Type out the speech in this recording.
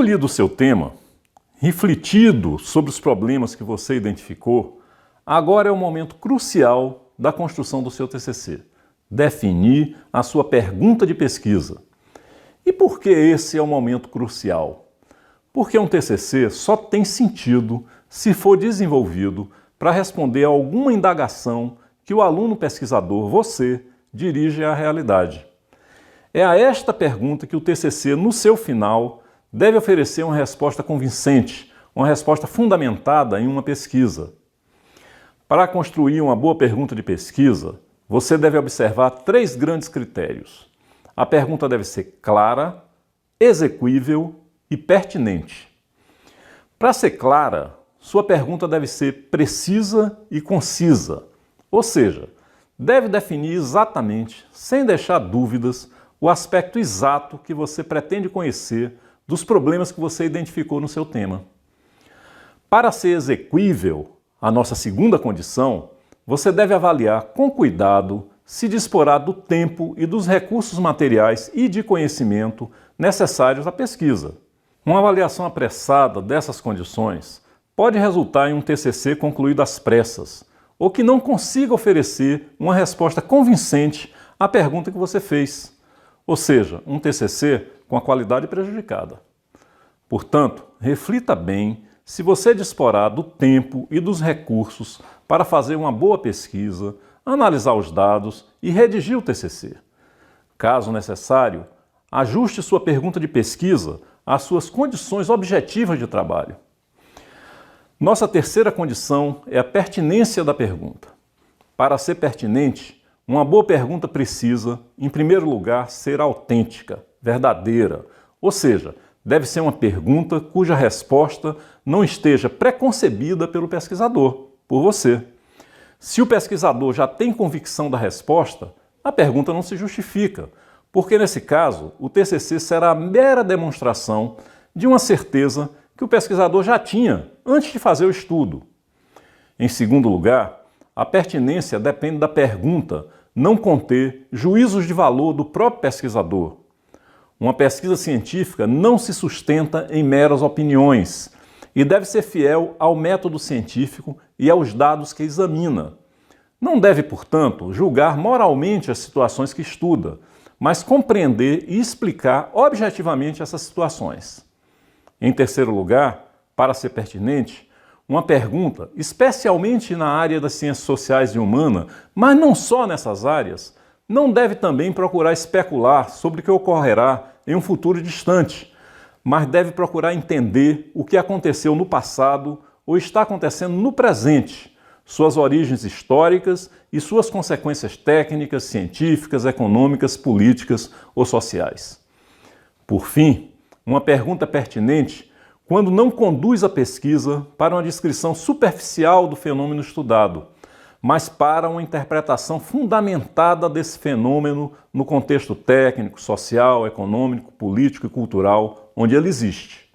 Escolhido o seu tema, refletido sobre os problemas que você identificou, agora é o momento crucial da construção do seu TCC. Definir a sua pergunta de pesquisa. E por que esse é o momento crucial? Porque um TCC só tem sentido se for desenvolvido para responder a alguma indagação que o aluno pesquisador, você, dirige à realidade. É a esta pergunta que o TCC, no seu final, deve oferecer uma resposta convincente, uma resposta fundamentada em uma pesquisa. Para construir uma boa pergunta de pesquisa, você deve observar 3 grandes critérios. A pergunta deve ser clara, execuível e pertinente. Para ser clara, sua pergunta deve ser precisa e concisa, ou seja, deve definir exatamente, sem deixar dúvidas, o aspecto exato que você pretende conhecer dos problemas que você identificou no seu tema. Para ser execuível, a nossa segunda condição, você deve avaliar com cuidado se disporá do tempo e dos recursos materiais e de conhecimento necessários à pesquisa. Uma avaliação apressada dessas condições pode resultar em um TCC concluído às pressas, ou que não consiga oferecer uma resposta convincente à pergunta que você fez, ou seja, um TCC com a qualidade prejudicada. Portanto, reflita bem se você disporá do tempo e dos recursos para fazer uma boa pesquisa, analisar os dados e redigir o TCC. Caso necessário, ajuste sua pergunta de pesquisa às suas condições objetivas de trabalho. Nossa terceira condição é a pertinência da pergunta. Para ser pertinente, uma boa pergunta precisa, em primeiro lugar, ser autêntica, verdadeira, ou seja, deve ser uma pergunta cuja resposta não esteja preconcebida pelo pesquisador, por você. Se o pesquisador já tem convicção da resposta, a pergunta não se justifica, porque nesse caso o TCC será a mera demonstração de uma certeza que o pesquisador já tinha antes de fazer o estudo. Em segundo lugar, a pertinência depende da pergunta não conter juízos de valor do próprio pesquisador. Uma pesquisa científica não se sustenta em meras opiniões e deve ser fiel ao método científico e aos dados que examina. Não deve, portanto, julgar moralmente as situações que estuda, mas compreender e explicar objetivamente essas situações. Em terceiro lugar, para ser pertinente, uma pergunta, especialmente na área das ciências sociais e humanas, mas não só nessas áreas, não deve também procurar especular sobre o que ocorrerá em um futuro distante, mas deve procurar entender o que aconteceu no passado ou está acontecendo no presente, suas origens históricas e suas consequências técnicas, científicas, econômicas, políticas ou sociais. Por fim, uma pergunta pertinente quando não conduz a pesquisa para uma descrição superficial do fenômeno estudado, mas para uma interpretação fundamentada desse fenômeno no contexto técnico, social, econômico, político e cultural onde ele existe.